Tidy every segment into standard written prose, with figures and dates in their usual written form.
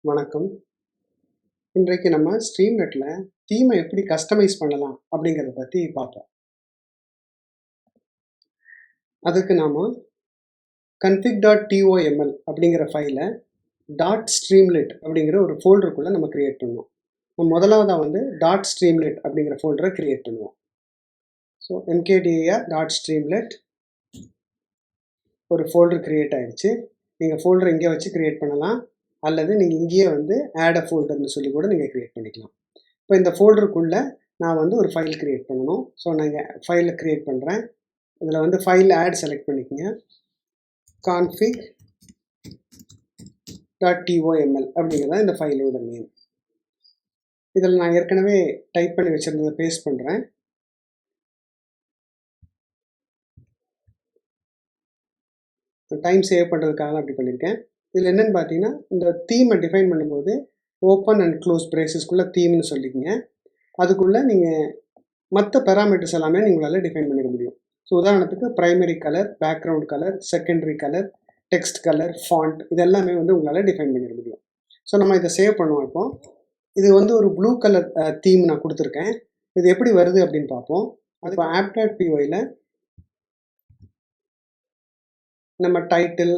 வணக்கம். இன்றைக்கு நம்ம ஸ்ட்ரீம்லெட்ல தீமை எப்படி கஸ்டமைஸ் பண்ணலாம் அப்படிங்கிறத பத்தி பார்ப்போம். அதுக்கு நாம config.toml அப்படிங்கிற ஃபைலை .streamlit அப்படிங்கிற ஒரு ஃபோல்டருக்குள்ள நம்ம கிரியேட் பண்ணுவோம். முதலாவதா .streamlit அப்படிங்கிற ஃபோல்டரை கிரியேட் பண்ணுவோம். ஸோ mkdir.streamlit ஒரு ஃபோல்டர் கிரியேட் ஆயிடுச்சு. நீங்கள் ஃபோல்டர் இங்கே வச்சு கிரியேட் பண்ணலாம், அல்லது நீங்கள் இங்கேயே ஆட் அ ஃபோல்டர்னு சொல்லி கூட நீங்கள் கிரியேட் பண்ணிக்கலாம். இப்போ இந்த ஃபோல்டருக்குள்ளே நான் ஒரு ஃபைல் கிரியேட் பண்ணணும். ஸோ நான் இங்கே ஃபைலை கிரியேட் பண்ணுறேன். இதில் ஃபைல் ஆட் செலக்ட் பண்ணிக்கோங்க. config.toml அப்படிங்கிறத இந்த ஃபைலோட நேம். இதில் நான் ஏற்கனவே டைப் பண்ணி வச்சுருந்ததை பேஸ்ட் பண்ணுறேன். டைம் சேவ் பண்ணுறதுக்காக தான் அப்படி பண்ணியிருக்கேன். இதில் என்னென்னு பார்த்தீங்கன்னா, இந்த தீமை டிஃபைன் பண்ணும்போது ஓப்பன் அண்ட் க்ளோஸ் பிரேசஸ்க்குள்ளே தீம்னு சொல்லிக்கங்க. அதுக்குள்ளே நீங்கள் மற்ற பேராமீட்டர்ஸ் எல்லாமே உங்களால் டிஃபைன் பண்ணிக்க முடியும். ஸோ உதாரணத்துக்கு primary colour, background colour, secondary colour, text colour, font இதெல்லாமே உங்களால் டிஃபைன் பண்ணிக்க முடியும். ஸோ நம்ம இதை சேவ் பண்ணுவோம். இப்போ இது ஒரு ப்ளூ கலர் தீம் நான் கொடுத்துருக்கேன். இது எப்படி வருது அப்படின்னு பார்ப்போம். அது இப்போ app.pyல நம்ம டைட்டில்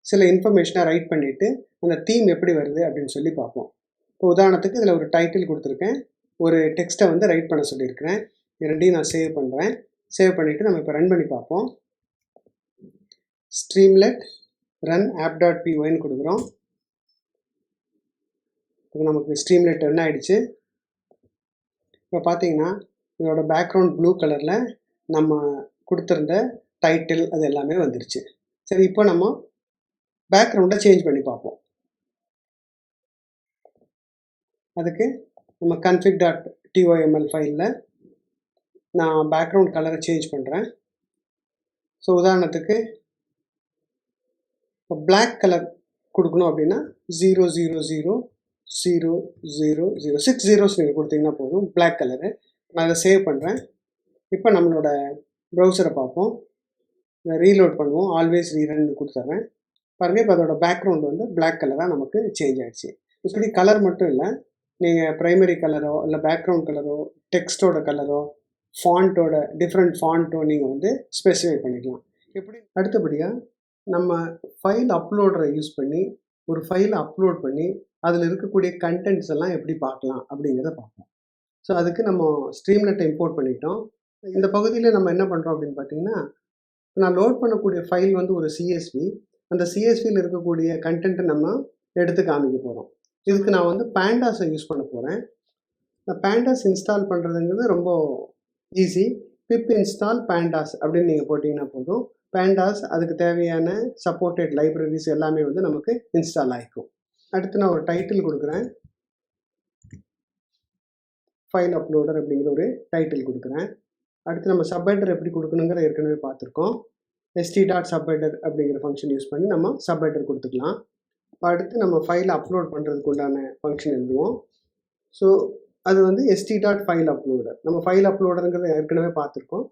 சில இன்ஃபர்மேஷனை ரைட் பண்ணிவிட்டு அந்த தீம் எப்படி வருது அப்படின்னு சொல்லி பார்ப்போம். இப்போ உதாரணத்துக்கு இதில் ஒரு டைட்டில் கொடுத்துருக்கேன், ஒரு டெக்ஸ்ட்டை ரைட் பண்ண சொல்லியிருக்கிறேன். ரெண்டையும் நான் சேவ் பண்ணுறேன். சேவ் பண்ணிவிட்டு நம்ம இப்போ ரன் பண்ணி பார்ப்போம். Streamlit run app.pyன்னு கொடுக்குறோம். இப்போ நமக்கு Streamlit ரன் ஆகிடுச்சு. இப்போ பார்த்தீங்கன்னா இதோட பேக்ரவுண்ட் ப்ளூ கலரில் நம்ம கொடுத்துருந்த டைட்டில் அது எல்லாமே வந்துருச்சு. சரி, இப்போ நம்ம பேக்ரவுண்டை சேஞ்ச் பண்ணி பார்ப்போம். அதுக்கு நம்ம config.toml ஃபைலில் நான் பேக்ரவுண்ட் கலரை சேஞ்ச் பண்ணுறேன். ஸோ உதாரணத்துக்கு இப்போ பிளாக் கலர் கொடுக்கணும் அப்படின்னா 0000000 6 zeros நீங்கள் கொடுத்தீங்கன்னா போதும், பிளாக் கலரு. நான் அதை சேவ் பண்ணுறேன். இப்போ நம்மளோட ப்ரௌசரை பார்ப்போம். இதை ரீலோட் பண்ணுவோம். ஆல்வேஸ் ரீரன்னு கொடுத்துட்றேன். பாருங்கள், இப்போ அதோட பேக்ரவுண்ட் பிளாக் கலராக நமக்கு சேஞ்ச் ஆகிடுச்சு. இப்படி கலர் மட்டும் இல்லை, நீங்கள் ப்ரைமரி கலரோ இல்லை பேக்ரவுண்ட் கலரோ டெக்ஸ்ட்டோட கலரோ ஃபாண்ட்டோட டிஃப்ரெண்ட் ஃபாண்ட்டோ நீங்கள் ஸ்பெசிஃபை பண்ணிக்கலாம். எப்படி அடுத்தபடியாக நம்ம ஃபைல் அப்லோடரை யூஸ் பண்ணி ஒரு ஃபைலை அப்லோட் பண்ணி அதில் இருக்கக்கூடிய கண்டென்ட்ஸ் எல்லாம் எப்படி பார்க்கலாம் அப்படிங்கிறத பார்ப்போம். ஸோ அதுக்கு நம்ம ஸ்ட்ரீம்லெட்டை இம்போர்ட் பண்ணிட்டோம். இந்த பகுதியில் நம்ம என்ன பண்ணுறோம் அப்படின்னு பார்த்தீங்கன்னா, நான் லோட் பண்ணக்கூடிய ஃபைல் ஒரு சிஎஸ்வி. அந்த சிஎஸ்வியில் இருக்கக்கூடிய கண்டென்ட்டை நம்ம எடுத்து காமிக்க போகிறோம். இதுக்கு நான் பேண்டாஸை யூஸ் பண்ண போகிறேன். இந்த பேண்டாஸ் இன்ஸ்டால் பண்ணுறதுங்கிறது ரொம்ப ஈஸி. பிப் இன்ஸ்டால் பேண்டாஸ் அப்படின்னு நீங்கள் போட்டிங்கன்னா போதும். பேண்டாஸ் அதுக்கு தேவையான சப்போர்ட்டட் லைப்ரரிஸ் எல்லாமே நமக்கு இன்ஸ்டால் ஆகிக்கும். அடுத்து நான் ஒரு டைட்டில் கொடுக்குறேன். ஃபைல் அப்லோடர் அப்படிங்கிற ஒரு டைட்டில் கொடுக்குறேன். அடுத்து நம்ம சப்ஹெடர் எப்படி கொடுக்கணுங்கிற ஏற்கனவே பார்த்துருக்கோம். st.subheader அப்படிங்கிற ஃபங்க்ஷன் யூஸ் பண்ணி நம்ம சப்ஹெடர் கொடுத்துக்கலாம். அடுத்து நம்ம ஃபைலை அப்லோட் பண்ணுறதுக்கு உண்டான ஃபங்க்ஷன் எழுதுவோம். ஸோ அது st.fileuploader. நம்ம ஃபைல் அப்லோடருங்கிறத ஏற்கனவே பார்த்துருக்கோம்.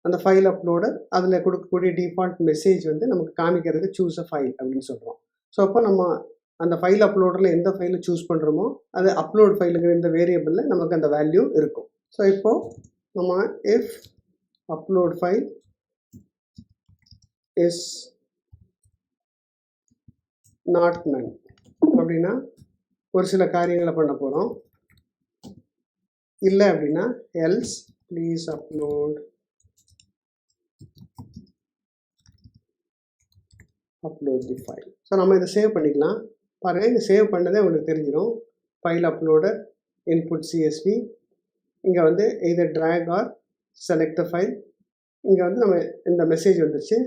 அந்த ஃபைல் அப்லோடர் அதில் கொடுக்கக்கூடிய டிஃபால்ட் மெசேஜ் நமக்கு காமிக்கிறதுக்கு சூஸ் அ ஃபைல் அப்படின்னு சொல்கிறோம். ஸோ அப்போ நம்ம அந்த ஃபைல் அப்லோடரில் எந்த ஃபைலை சூஸ் பண்ணுறோமோ அது அப்லோட் ஃபைலுங்கிற இந்த வேரியபிளில் நமக்கு அந்த வேல்யூ இருக்கும். ஸோ இப்போது நம்ம if upload file is not none அப்படின்னா ஒரு சில காரியங்களை பண்ண போகிறோம். இல்லை அப்படின்னா else please upload the file. So நம்ம இதை சேவ் பண்ணிக்கலாம். பாருங்கள், இங்கே சேவ் பண்ணதே உங்களுக்கு தெரிஞ்சிடும். File uploader input CSV. இங்கே either drag or select the file. இங்கே நம்ம இந்த மெசேஜ் வந்துருச்சு.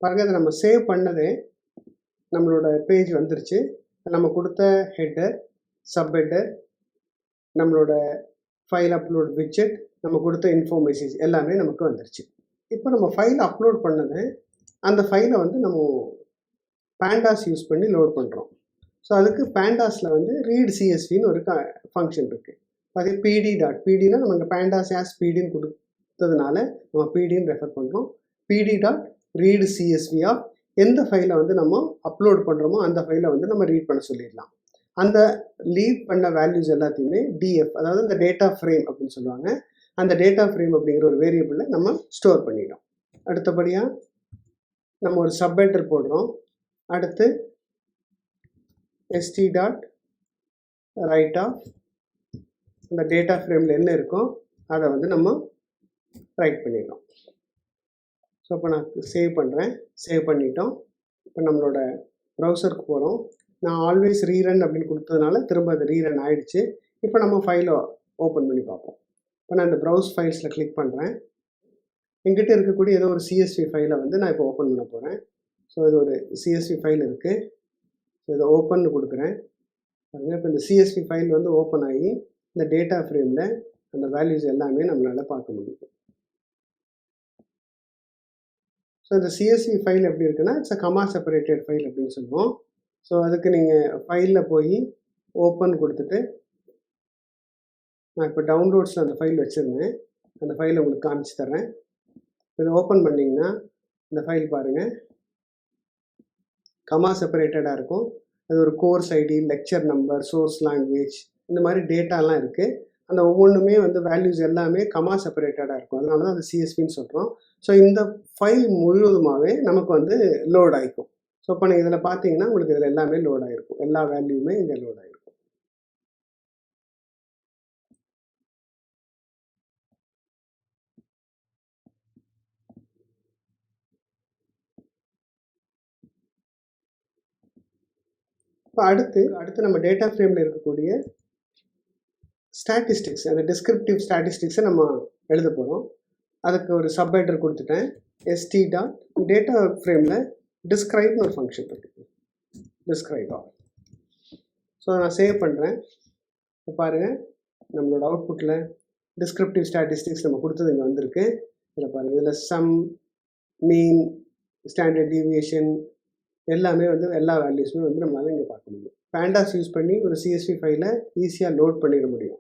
பாருங்கள், அதை நம்ம சேவ் பண்ணதே நம்மளோட பேஜ் வந்துருச்சு. நம்ம கொடுத்த ஹெட்டர், சப்ஹெட்டர், நம்மளோட ஃபைல் அப்லோட் விட்ஜெட், நம்ம கொடுத்த இன்ஃபோ மெசேஜ் எல்லாமே நமக்கு வந்துருச்சு. இப்போ நம்ம ஃபைல் அப்லோட் பண்ணது அந்த ஃபைலை நம்ம பேண்டாஸ் யூஸ் பண்ணி லோட் பண்ணுறோம். ஸோ அதுக்கு பேண்டாஸில் ரீட் சிஎஸ்வின்னு ஒரு ஃபங்க்ஷன் இருக்குது. அதே பிடினா நம்ம இங்கே பேண்டாஸ் ஆஸ் பிடின்னு கொடுத்ததுனால நம்ம பிடின்னு ரெஃபர் பண்ணுறோம். pd.read csv of எந்த ஃபைலை வந்து நம்ம அப்லோட் பண்ணுறோமோ அந்த ஃபைலை வந்து நம்ம ரீட் பண்ண சொல்லிடலாம். அந்த லீட் பண்ண வேல்யூஸ் எல்லாத்தையுமே டிஎஃப், அதாவது இந்த டேட்டா ஃப்ரேம் அப்படின்னு சொல்லுவாங்க, அந்த டேட்டா ஃப்ரேம் அப்படிங்கிற ஒரு வேரியபிளில் நம்ம ஸ்டோர் பண்ணிடும். அடுத்தபடியாக நம்ம ஒரு சப்ஹெடர் போடுறோம். அடுத்து st.write ஆஃப் அந்த டேட்டா ஃப்ரேமில் என்ன இருக்கோ அதை வந்து நம்ம ரைட் பண்ணிடுறோம். ஸோ இப்போ நான் சேவ் பண்ணுறேன். சேவ் பண்ணிட்டோம். இப்போ நம்மளோட ப்ரௌசருக்கு போகிறோம். நான் ஆல்வேஸ் ரீரன் அப்படின்னு கொடுத்ததுனால திரும்ப அது ரீரன் ஆகிடுச்சு. இப்போ நம்ம ஃபைலை ஓப்பன் பண்ணி பார்ப்போம். இப்போ நான் இந்த ப்ரௌஸ் ஃபைல்ஸில் கிளிக் பண்ணுறேன். எங்கிட்ட இருக்கக்கூடிய ஏதோ ஒரு சிஎஸ்வி ஃபைலை வந்து நான் இப்போ ஓப்பன் பண்ண போகிறேன். ஸோ இது ஒரு சிஎஸ்வி ஃபைல் இருக்குது. ஸோ இதை ஓப்பன் கொடுக்குறேன். இப்போ இந்த சிஎஸ்வி ஃபைல் வந்து ஓப்பன் ஆகி இந்த டேட்டா ஃப்ரேமில் அந்த வேல்யூஸ் எல்லாமே நம்மளால் பார்க்க முடியும். ஸோ இந்த சிஎஸ்வி ஃபைல் எப்படி இருக்குன்னா, it's a comma separated file அப்படின்னு சொல்லுவோம். ஸோ அதுக்கு நீங்கள் ஃபைலில் போய் ஓப்பன் கொடுத்துட்டு, நான் இப்போ டவுன்லோட்ஸில் அந்த ஃபைல் வச்சுருந்தேன். அந்த ஃபைலை உங்களுக்கு காமிச்சு தரேன். இதை ஓப்பன் பண்ணிங்கன்னா இந்த ஃபைல் பாருங்கள், கமா செப்பரேட்டடாக இருக்கும். அது ஒரு course ID, lecture number, source language, இந்த மாதிரி டேட்டாலாம் இருக்குது. அந்த ஒவ்வொன்றுமே வந்து வேல்யூஸ் எல்லாமே கமா செப்பரேட்டடாக இருக்கும். அதனால தான் அது சிஎஸ்வின்னு சொல்கிறோம். ஸோ இந்த ஃபைல் முழுவதுமாகவே நமக்கு வந்து லோட் ஆகிக்கும். ஸோ இப்போ நீங்கள் இதில் பார்த்தீங்கன்னா உங்களுக்கு இதில் எல்லாமே லோட் ஆகிருக்கும். எல்லா வேல்யூமே இங்கே லோட் ஆகிருக்கும். இப்போ அடுத்து நம்ம டேட்டா ஃப்ரேமில் இருக்கக்கூடிய ஸ்டாட்டிஸ்டிக்ஸ், அந்த டிஸ்கிரிப்டிவ் ஸ்டாட்டிஸ்டிக்ஸை நம்ம எழுத போகிறோம். அதுக்கு ஒரு சப்ஹெடர் கொடுத்துட்டேன். st.data ஃப்ரேமில் டிஸ்கிரைப்னு ஒரு ஃபங்க்ஷன் இருக்குது. Describe all. ஸோ நான் சேவ் பண்ணுறேன். இப்போ பாருங்கள், நம்மளோட அவுட்புட்டில் டிஸ்கிரிப்டிவ் ஸ்டாட்டிஸ்டிக்ஸ் நம்ம கொடுத்தது இங்கே வந்திருக்கு. இதில் பாருங்கள், இதில் சம், மீன், ஸ்டாண்டர்ட் டீவியேஷன் எல்லாமே வந்து எல்லா வேல்யூஸுமே வந்து நம்மளால் இங்கே பார்க்க முடியும். பேண்டாஸ் யூஸ் பண்ணி ஒரு சிஎஸ்வி ஃபைலை ஈஸியாக லோட் பண்ணிட முடியும்.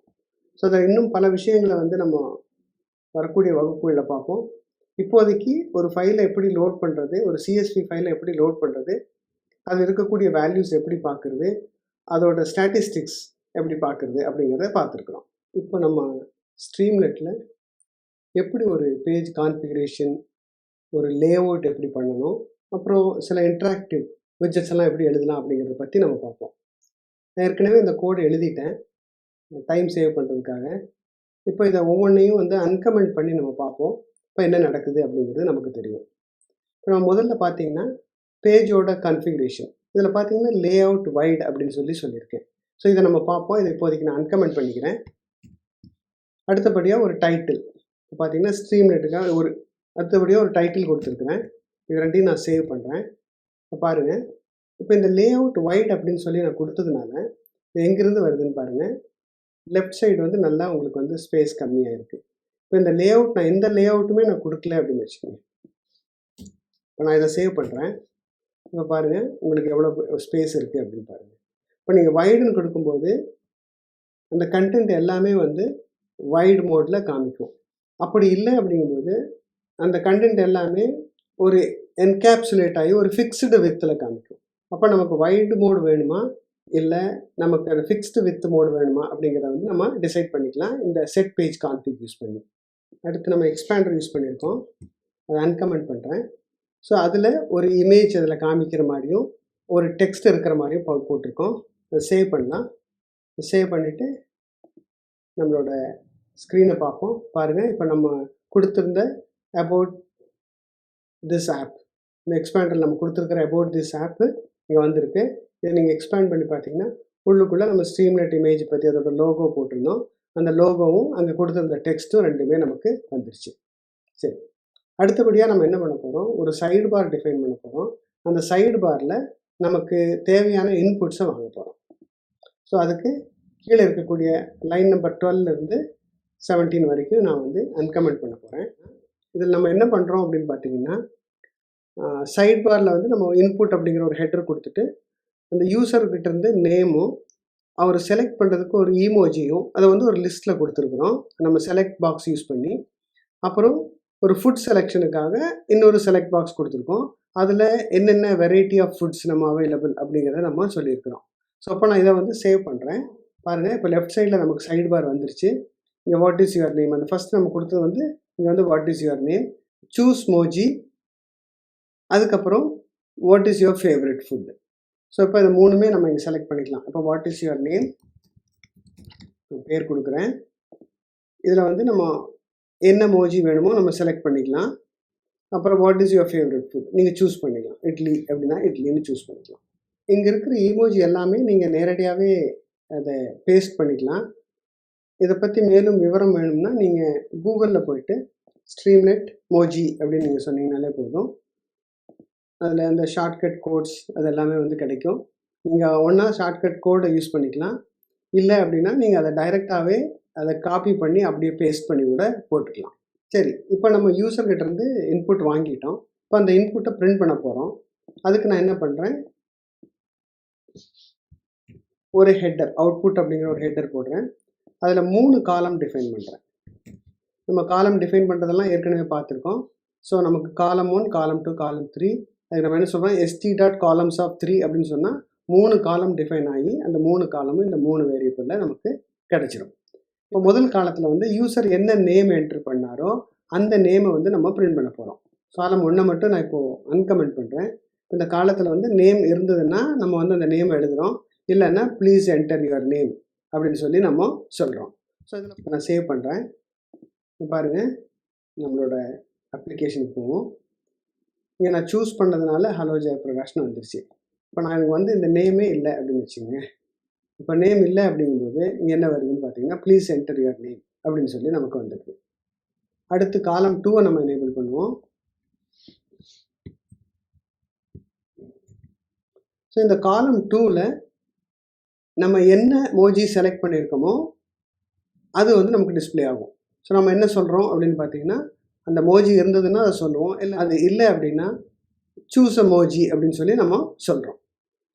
ஸோ அதில் இன்னும் பல விஷயங்களை வந்து நம்ம வரக்கூடிய வகுப்புகளில் பார்ப்போம். இப்போதைக்கு ஒரு ஃபைலை எப்படி லோட் பண்ணுறது, ஒரு சிஎஸ்வி ஃபைலை எப்படி லோட் பண்ணுறது, அது இருக்கக்கூடிய வேல்யூஸ் எப்படி பார்க்குறது, அதோட ஸ்டாட்டிஸ்டிக்ஸ் எப்படி பார்க்குறது அப்படிங்கிறத பார்த்துருக்குறோம். இப்போ நம்ம ஸ்ட்ரீம்லெட்டில் எப்படி ஒரு பேஜ் கான்ஃபிகரேஷன், ஒரு லேஅவுட் எப்படி பண்ணணும், அப்புறம் சில இன்ட்ராக்டிவ் விட்ஜெட்ஸ் எல்லாம் எப்படி எழுதலாம் அப்படிங்கிறத பற்றி நம்ம பார்ப்போம். நான் ஏற்கனவே இந்த கோடு எழுதிட்டேன் டைம் சேவ் பண்ணுறதுக்காக. இப்போ இதை ஒவ்வொன்றையும் வந்து அன்கமெண்ட் பண்ணி நம்ம பார்ப்போம். இப்போ என்ன நடக்குது அப்படிங்கிறது நமக்கு தெரியும். இப்போ நம்ம முதல்ல பார்த்தீங்கன்னா பேஜோட கன்ஃபிகரேஷன், இதில் பார்த்தீங்கன்னா லேஅவுட் வைட் அப்படின்னு சொல்லியிருக்கேன். ஸோ இதை நம்ம பார்ப்போம். இதை இப்போதைக்கு நான் அன்கமெண்ட் பண்ணிக்கிறேன். அடுத்தபடியாக ஒரு டைட்டில், இப்போ பார்த்தீங்கன்னா ஸ்ட்ரீம்லெட்டுக்காக அடுத்தபடியாக ஒரு டைட்டில் கொடுத்துருக்குறேன். இது ரெண்டையும் நான் சேவ் பண்ணுறேன். இப்போ பாருங்கள், இப்போ இந்த லேஅவுட் வைட் அப்படின்னு சொல்லி நான் கொடுத்ததுனால இது எங்கேருந்து வருதுன்னு பாருங்கள். லெஃப்ட் சைடு வந்து நல்லா உங்களுக்கு வந்து ஸ்பேஸ் கம்மியாக இருக்குது. இப்போ இந்த லேஅவுட் நான் எந்த லேஅவுட்டுமே நான் கொடுக்கல அப்படின்னு வச்சுக்கோங்க. இப்போ நான் இதை சேவ் பண்ணுறேன். இப்போ பாருங்கள் உங்களுக்கு எவ்வளோ ஸ்பேஸ் இருக்குது அப்படின்னு பாருங்கள். இப்போ நீங்கள் வைடுன்னு கொடுக்கும்போது அந்த கண்டென்ட் எல்லாமே வந்து வைடு மோடில் காமிக்கும். அப்படி இல்லை அப்படிங்கும்போது அந்த கண்டென்ட் எல்லாமே ஒரு என்கேப்சுலேட் ஆகி ஒரு ஃபிக்ஸ்டு வித்தில் காமிக்கும். அப்போ நமக்கு வைடு மோடு வேணுமா இல்லை நமக்கு அந்த ஃபிக்ஸ்டு வித் மோடு வேணுமா அப்படிங்கிறத வந்து நம்ம டிசைட் பண்ணிக்கலாம் இந்த செட் பேஜ் கான்ஃபிக் யூஸ் பண்ணி. அடுத்து நம்ம எக்ஸ்பேண்டர் யூஸ் பண்ணியிருக்கோம். அதை அன்கமெண்ட் பண்ணுறேன். ஸோ அதில் ஒரு இமேஜ் அதில் காமிக்கிற மாதிரியும் ஒரு டெக்ஸ்ட் இருக்கிற மாதிரியும் போட்டிருக்கோம். அதை சேவ் பண்ணலாம். சேவ் பண்ணிவிட்டு நம்மளோட ஸ்க்ரீனை பார்ப்போம். பாருங்கள், இப்போ நம்ம கொடுத்துருந்த அபவுட் திஸ் ஆப், இந்த எக்ஸ்பேண்டர் நம்ம கொடுத்துருக்கிற அபவுட் திஸ் ஆப்பு இங்கே வந்திருக்கு. இதை நீங்கள் எக்ஸ்பேண்ட் பண்ணி பார்த்தீங்கன்னா உள்ளுக்குள்ளே நம்ம ஸ்ட்ரீம்லைட் இமேஜ் பற்றி அதோட லோகோ போட்டிருந்தோம். அந்த லோகோவும் அங்கே கொடுத்துருந்த டெக்ஸ்ட்டும் ரெண்டுமே நமக்கு வந்துருச்சு. சரி, அடுத்தபடியாக நம்ம என்ன பண்ண போகிறோம், ஒரு சைடு பார் டிஃபைன் பண்ண போகிறோம். அந்த சைடு பாரில் நமக்கு தேவையான இன்புட்ஸை வாங்க போகிறோம். ஸோ அதுக்கு கீழே இருக்கக்கூடிய லைன் நம்பர் 12 17 வரைக்கும் நான் வந்து அன்கமெண்ட் பண்ண போகிறேன். இதில் நம்ம என்ன பண்ணுறோம் அப்படின்னு பார்த்தீங்கன்னா, சைட் பாரில் வந்து நம்ம இன்புட் அப்படிங்கிற ஒரு ஹெட்டர் கொடுத்துட்டு அந்த யூசர்கிட்ட இருந்து நேமும் அவர் செலக்ட் பண்ணுறதுக்கு ஒரு ஈமோஜியும் அதை வந்து ஒரு லிஸ்ட்டில் கொடுத்துருக்குறோம் நம்ம செலக்ட் பாக்ஸ் யூஸ் பண்ணி. அப்புறம் ஒரு ஃபுட் செலெக்ஷனுக்காக இன்னொரு செலக்ட் பாக்ஸ் கொடுத்துருக்கோம். அதில் என்னென்ன வெரைட்டி ஆஃப் ஃபுட்ஸ் நம்ம அவைலபிள் அப்படிங்கிறத நம்ம சொல்லியிருக்கிறோம். ஸோ அப்போ நான் இதை வந்து சேவ் பண்ணுறேன். பாருங்கள், இப்போ லெஃப்ட் சைடில் நமக்கு சைடு பார் வந்துருச்சு. இங்கே வாட் இஸ் யுவர் நேம், அந்த ஃபஸ்ட் நம்ம கொடுத்தது வந்து இங்கே வந்து what is your name, choose emoji, அதுக்கப்புறம் what is your favourite food. So இப்போ இது மூணுமே நம்ம இங்கே செலக்ட் பண்ணிக்கலாம். இப்போ வாட் இஸ் யுவர் நேம் பேர் கொடுக்குறேன். இதில் வந்து நம்ம என்ன மோஜி வேணுமோ நம்ம செலக்ட் பண்ணிக்கலாம். அப்புறம் what is your favourite food நீங்கள் சூஸ் பண்ணிக்கலாம். இட்லி அப்படின்னா இட்லின்னு சூஸ் பண்ணிக்கலாம். இங்கே இருக்கிற இமோஜி எல்லாமே நீங்கள் நேரடியாகவே அதை பேஸ்ட் பண்ணிக்கலாம். இதை பற்றி மேலும் விவரம் வேணும்னா நீங்கள் கூகுளில் போயிட்டு ஸ்ட்ரீம்லெட் மோஜி அப்படின்னு நீங்கள் சொன்னீங்கனாலே போதும். அதில் அந்த ஷார்ட்கட் கோட்ஸ் அது எல்லாமே வந்து கிடைக்கும். நீங்கள் ஒன்றா ஷார்ட்கட் கோடை யூஸ் பண்ணிக்கலாம். இல்லை அப்படின்னா நீங்கள் அதை டைரெக்டாகவே அதை காப்பி பண்ணி அப்படியே பேஸ்ட் பண்ணி கூட போட்டுக்கலாம். சரி, இப்போ நம்ம யூசர்கிட்டேருந்து இன்புட் வாங்கிட்டோம். இப்போ அந்த இன்புட்டை பிரிண்ட் பண்ண போகிறோம். அதுக்கு நான் என்ன பண்ணுறேன், ஒரு ஹெட்டர் அவுட்புட் அப்படிங்கிற ஒரு ஹெட்டர் போடுறேன். அதில் 3 காலம் டிஃபைன் பண்ணுறேன். நம்ம காலம் டிஃபைன் பண்ணுறதெல்லாம் ஏற்கனவே பார்த்துருக்கோம். ஸோ நமக்கு காலம் 1, காலம் 2, காலம் 3. அதுக்கு நம்ம என்ன சொல்கிறோம், st.columns of 3 அப்படின்னு சொன்னால் 3 காலம் டிஃபைன் ஆகி அந்த 3 காலமும் இந்த 3 வேரியபிளில் நமக்கு கிடச்சிடும். இப்போ முதல் காலத்தில் வந்து யூசர் என்ன நேம் என்ட்ரு பண்ணாரோ அந்த நேமை வந்து நம்ம பிரிண்ட் பண்ண போகிறோம். காலம் 1 மட்டும் நான் இப்போது அன்கமெண்ட் பண்ணுறேன். இந்த காலத்தில் வந்து நேம் இருந்ததுன்னா நம்ம வந்து அந்த நேம் எழுதுகிறோம். இல்லைன்னா ப்ளீஸ் என்டர் யுவர் நேம் அப்படின்னு சொல்லி நம்ம சொல்கிறோம். ஸோ இதில் நான் சேவ் பண்ணுறேன். பாருங்கள், நம்மளோட அப்ளிகேஷனுக்கு போவோம். இங்கே நான் சூஸ் பண்ணதுனால ஹலோ ஜெயபிரகாஷ்னு வந்துருச்சு. இப்போ நான் எனக்கு வந்து இந்த நேமே இல்லை அப்படின்னு வச்சுக்கோங்க. இப்போ நேம் இல்லை அப்படிங்கும்போது இங்கே என்ன வருதுன்னு பார்த்தீங்கன்னா ப்ளீஸ் என்டர் யுவர் நேம் அப்படின்னு சொல்லி நமக்கு வந்துடுது. அடுத்து காலம் 2 நம்ம எனேபிள் பண்ணுவோம். ஸோ இந்த காலம் 2ல் நம்ம என்ன மோஜி செலக்ட் பண்ணியிருக்கோமோ அது வந்து நமக்கு டிஸ்பிளே ஆகும். ஸோ நம்ம என்ன சொல்கிறோம் அப்படின்னு பார்த்தீங்கன்னா, அந்த மோஜி இருந்ததுன்னா அதை சொல்லுவோம். இல்லை அது இல்லை அப்படின்னா சூஸ் அ மோஜி அப்படின்னு சொல்லி நம்ம சொல்கிறோம்.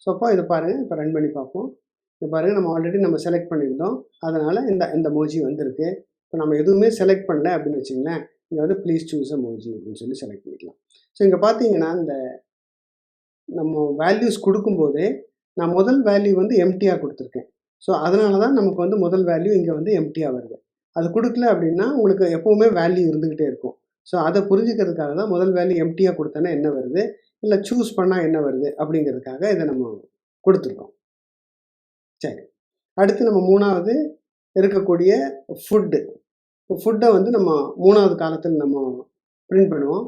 ஸோ அப்போ இதை பாருங்கள், இப்போ ரன் பண்ணி பார்ப்போம். இப்போ பாருங்கள், நம்ம ஆல்ரெடி நம்ம செலக்ட் பண்ணியிருந்தோம். அதனால் இந்த மோஜி வந்திருக்கு. இப்போ நம்ம எதுவுமே செலக்ட் பண்ணல அப்படின்னு வச்சிங்களேன், இங்கே வந்து ப்ளீஸ் சூஸ் அ மோஜி அப்படின்னு சொல்லி செலக்ட் பண்ணிக்கலாம். ஸோ இங்கே பார்த்தீங்கன்னா இந்த நம்ம வேல்யூஸ் கொடுக்கும்போதே நான் முதல் வேல்யூ வந்து எம்டியாக கொடுத்துருக்கேன். ஸோ அதனால தான் நமக்கு வந்து முதல் வேல்யூ இங்கே வந்து எம்டியாக வருது. அது கொடுக்கல அப்படின்னா உங்களுக்கு எப்போவுமே வேல்யூ இருந்துக்கிட்டே இருக்கும். ஸோ அதை புரிஞ்சுக்கிறதுக்காக தான் முதல் வேல்யூ எம்டியாக கொடுத்தோன்னா என்ன வருது, இல்லை சூஸ் பண்ணால் என்ன வருது அப்படிங்கிறதுக்காக இதை நம்ம கொடுத்துருக்கோம். சரி, அடுத்து நம்ம 3வது இருக்கக்கூடிய ஃபுட்டு. இப்போ ஃபுட்டை வந்து நம்ம 3வது காலத்தில் நம்ம பிரிண்ட் பண்ணுவோம்.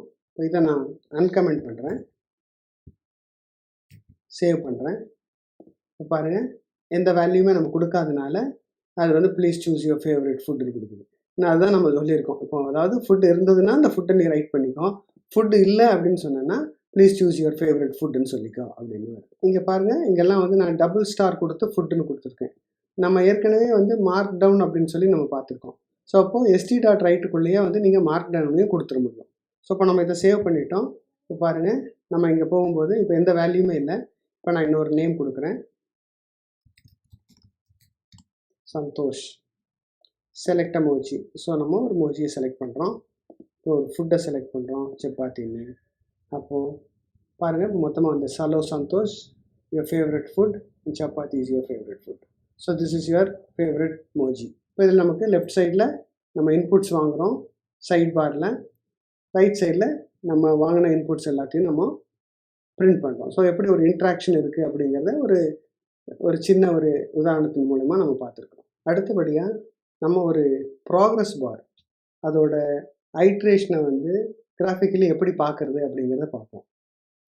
இதை நான் அன்கமெண்ட் பண்ணுறேன், சேவ் பண்ணுறேன். இப்போ பாருங்கள், எந்த வேல்யூமே நம்ம கொடுக்காதனால அது வந்து ப்ளீஸ் சூஸ் யுவர் ஃபேவரட் ஃபுட்டுன்னு கொடுக்குது. நான் அதுதான் நம்ம சொல்லியிருக்கோம். இப்போ அதாவது ஃபுட் இருந்ததுன்னா அந்த ஃபுட்டை நீ ரைட் பண்ணிக்கோ, ஃபுட்டு இல்லை அப்படின்னு சொன்னேன்னா ப்ளீஸ் சூஸ் யுவர் ஃபேவரட் ஃபுட்டுன்னு சொல்லிக்கோ அப்படின்னு வரும். இங்கே பாருங்கள், இங்கெல்லாம் வந்து நான் டபுள் ஸ்டார் கொடுத்து ஃபுட்டுன்னு கொடுத்துருக்கேன். நம்ம ஏற்கனவே வந்து மார்க் டவுன் அப்படின்னு சொல்லி நம்ம பார்த்துருக்கோம். ஸோ அப்போது st.writeக்குள்ளேயே வந்து நீங்கள் மார்க் டவுனையும் கொடுத்துட முடியும். ஸோ இப்போ நம்ம இதை சேவ் பண்ணிட்டோம். இப்போ பாருங்கள், நம்ம இங்கே போகும்போது இப்போ எந்த வேல்யூமே இல்லை. இப்போ நான் இன்னொரு நேம் கொடுக்குறேன், Santhosh. Select a emoji. So நம்ம ஒரு மோஜியை செலக்ட் பண்ணுறோம். இப்போ ஒரு ஃபுட்டை செலக்ட் பண்ணுறோம், சப்பாத்தின்னு. அப்போது பாருங்கள், இப்போ மொத்தமாக வந்து hello Santhosh, your favourite food, chapati is your favourite food. So this is your favourite emoji. இப்போ இதில் நமக்கு லெஃப்ட் சைடில் நம்ம இன்புட்ஸ் வாங்குகிறோம், சைட் பாரில் ரைட் சைடில் நம்ம வாங்கின இன்புட்ஸ் எல்லாத்தையும் நம்ம பிரிண்ட் பண்ணுறோம். ஸோ எப்படி ஒரு இன்ட்ராக்ஷன் இருக்குது அப்படிங்கிறத ஒரு சின்ன ஒரு உதாரணத்தின் மூலமாக நம்ம பார்த்துருக்கோம். அடுத்தபடியாக நம்ம ஒரு ப்ராக்ரஸ் பார், அதோட ஐட்ரேஷனை வந்து கிராஃபிக்கலி எப்படி பார்க்குறது அப்படிங்கிறத பார்ப்போம்.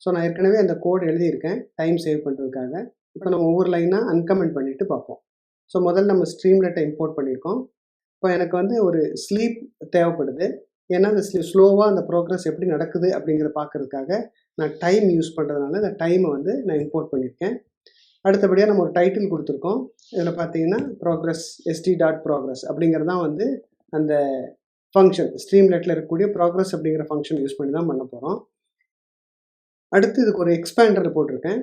ஸோ நான் ஏற்கனவே அந்த கோட் எழுதியிருக்கேன் டைம் சேவ் பண்ணுறதுக்காக. இப்போ நம்ம ஒவ்வொரு லைனாக அன்கமெண்ட் பண்ணிவிட்டு பார்ப்போம். ஸோ முதல்ல நம்ம ஸ்ட்ரீம்லெட்டை இம்போர்ட் பண்ணியிருக்கோம். இப்போ எனக்கு வந்து ஒரு ஸ்லீப் தேவைப்படுது. ஏன்னா அந்த ஸ்லோவாக அந்த ப்ரோக்ரஸ் எப்படி நடக்குது அப்படிங்கிறத பார்க்குறதுக்காக நான் டைம் யூஸ் பண்ணுறதுனால இந்த டைமை வந்து நான் இம்போர்ட் பண்ணியிருக்கேன். அடுத்தபடியாக நம்ம ஒரு டைட்டில் கொடுத்துருக்கோம். இதில் பார்த்தீங்கன்னா ப்ரோக்ரஸ் st.progress அப்படிங்கிறது தான் வந்து அந்த ஃபங்க்ஷன், ஸ்ட்ரீம்லெட்டில் இருக்கக்கூடிய ப்ராக்ரஸ் அப்படிங்கிற ஃபங்க்ஷன் யூஸ் பண்ணி தான் பண்ண போகிறோம். அடுத்து இதுக்கு ஒரு எக்ஸ்பேண்டர் போட்டிருக்கேன்.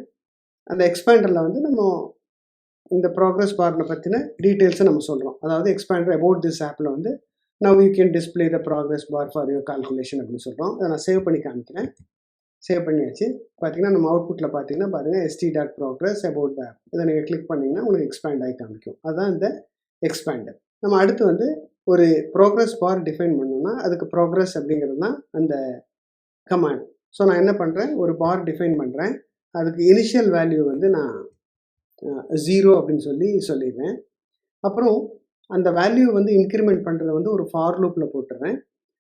அந்த எக்ஸ்பேண்டரில் வந்து நம்ம இந்த ப்ராக்ரஸ் பாரில் பற்றின டீட்டெயில்ஸை நம்ம சொல்கிறோம். அதாவது எக்ஸ்பேண்டர் அபவுட் திஸ் ஆப்பில் வந்து Now you can display the progress bar for your calculation அப்படின்னு சொல்கிறோம். அதை நான் சேவ் பண்ணி காமிக்கிறேன். சேவ் பண்ணியாச்சு. பார்த்தீங்கன்னா நம்ம அவுட்புட்டில் பார்த்தீங்கன்னா பாருங்கள் st.progress about the app. இதை நீங்கள் கிளிக் பண்ணிங்கன்னா உங்களுக்கு எக்ஸ்பேண்ட் ஆகி காமிக்கும். அதுதான் இந்த எக்ஸ்பேண்டர். நம்ம அடுத்து வந்து ஒரு ப்ரோக்ரஸ் பார் டிஃபைன் பண்ணோம்னா அதுக்கு ப்ரோக்ரஸ் அப்படிங்கிறது தான் அந்த கமாண்ட். ஸோ நான் என்ன பண்ணுறேன், ஒரு பார் டிஃபைன் பண்ணுறேன். அதுக்கு இனிஷியல் வேல்யூ வந்து நான் 0 அப்படின்னு சொல்லிடுறேன். அப்புறம் அந்த வேல்யூ வந்து இன்க்ரிமெண்ட் பண்ணுறத வந்து ஒரு ஃபார் லூப்பில் போட்டுடுறேன்.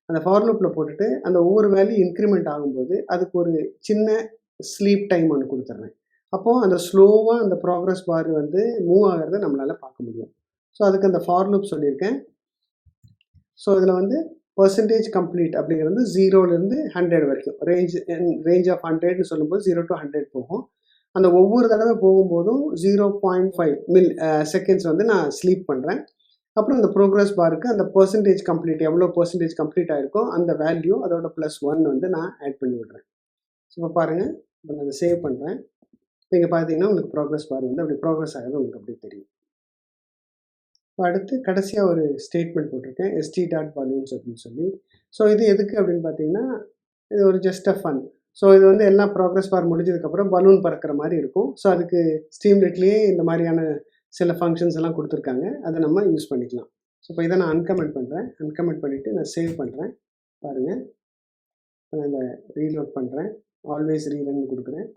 அந்த ஃபார் லூப்பில் போட்டுட்டு அந்த ஒவ்வொரு வேல்யூ இன்க்ரிமெண்ட் ஆகும்போது அதுக்கு ஒரு சின்ன ஸ்லீப் டைம் ஒன்று கொடுத்துட்றேன். அப்போது அந்த ஸ்லோவாக அந்த ப்ராக்ரஸ் பார் வந்து மூவ் ஆகிறத நம்மளால் பார்க்க முடியும். ஸோ அதுக்கு அந்த ஃபார் லூப் சொல்லியிருக்கேன். ஸோ இதில் வந்து பர்சன்டேஜ் கம்ப்ளீட் அப்படிங்கிறது 0லேருந்து 100 வரைக்கும் ரேஞ்ச் ஆஃப் 100ன்னு சொல்லும்போது 0 to 100 போகும். அந்த ஒவ்வொரு தடவை போகும்போதும் 0.5 செகண்ட்ஸ் வந்து நான் ஸ்லீப் பண்ணுறேன். அப்புறம் இந்த ப்ரோக்ரஸ் பாருக்கு அந்த பர்சன்டேஜ் கம்ப்ளீட் எவ்வளோ பர்சன்டேஜ் கம்ப்ளீட் ஆகிருக்கோ அந்த வேல்யூ அதோட +1 வந்து நான் ஆட் பண்ணி விடுறேன். ஸோ இப்போ பாருங்கள், இப்போ நான் அதை சேவ் பண்ணுறேன். நீங்கள் பார்த்தீங்கன்னா உங்களுக்கு ப்ரோக்ரஸ் பார் வந்து அப்படி ப்ரோக்ரஸ் ஆகிறது உங்களுக்கு அப்படி தெரியும். இப்போ அடுத்து கடைசியாக ஒரு ஸ்டேட்மெண்ட் போட்டிருக்கேன், st.balloons அப்படின்னு சொல்லி. ஸோ இது எதுக்கு அப்படின்னு பார்த்தீங்கன்னா, இது ஒரு ஜஸ்ட் அ ஃபன். ஸோ இது வந்து எல்லா ப்ரோக்ரஸ் பார் முடிஞ்சதுக்கப்புறம் பலூன் பறக்கிற மாதிரி இருக்கும். ஸோ அதுக்கு ஸ்ட்ரீம்லிட்லேயே இந்த மாதிரியான சில ஃபங்க்ஷன்ஸ் எல்லாம் கொடுத்துருக்காங்க. அதை நம்ம யூஸ் பண்ணிக்கலாம். ஸோ இப்போ இதை நான் அன்கமெண்ட் பண்ணுறேன். அன்கமெண்ட் பண்ணிவிட்டு நான் சேவ் பண்ணுறேன். பாருங்கள், இப்போ நான் இதை ரீலோட் பண்ணுறேன். ஆல்வேஸ் ரீரன் கொடுக்குறேன்.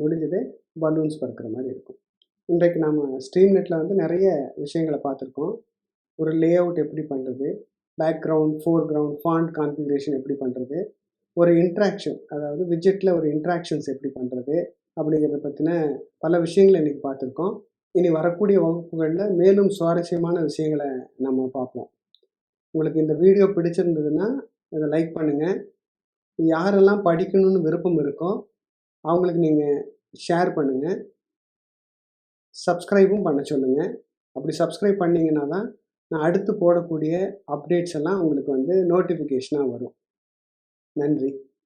முடிஞ்சது பலூன்ஸ் பறக்கிற மாதிரி இருக்கும். இன்றைக்கு நாம் ஸ்ட்ரீம்லிட்டில் வந்து நிறைய விஷயங்களை பார்த்துருக்கோம். ஒரு லே அவுட் எப்படி பண்ணுறது, பேக்ரவுண்ட், ஃபோர்க்ரவுண்ட், ஃபாண்ட் கான்ஃபிகரேஷன் எப்படி பண்ணுறது, ஒரு இன்ட்ராக்ஷன், அதாவது விஜெட்டில் ஒரு இன்ட்ராக்ஷன்ஸ் எப்படி பண்ணுறது அப்படிங்கிறத பற்றின பல விஷயங்களை இன்றைக்கி பார்த்துருக்கோம். இனி வரக்கூடிய வகுப்புகளில் மேலும் சுவாரஸ்யமான விஷயங்களை நம்ம பார்ப்போம். உங்களுக்கு இந்த வீடியோ பிடிச்சிருந்ததுன்னா இதை லைக் பண்ணுங்கள். யாரெல்லாம் படிக்கணும்னு விருப்பம் இருக்கோ அவங்களுக்கு நீங்கள் ஷேர் பண்ணுங்கள். சப்ஸ்கிரைபும் பண்ண சொல்லுங்கள். அப்படி சப்ஸ்கிரைப் பண்ணிங்கன்னா தான் நான் அடுத்து போடக்கூடிய அப்டேட்ஸ் எல்லாம் உங்களுக்கு வந்து நோட்டிஃபிகேஷனாக வரும். நன்றி.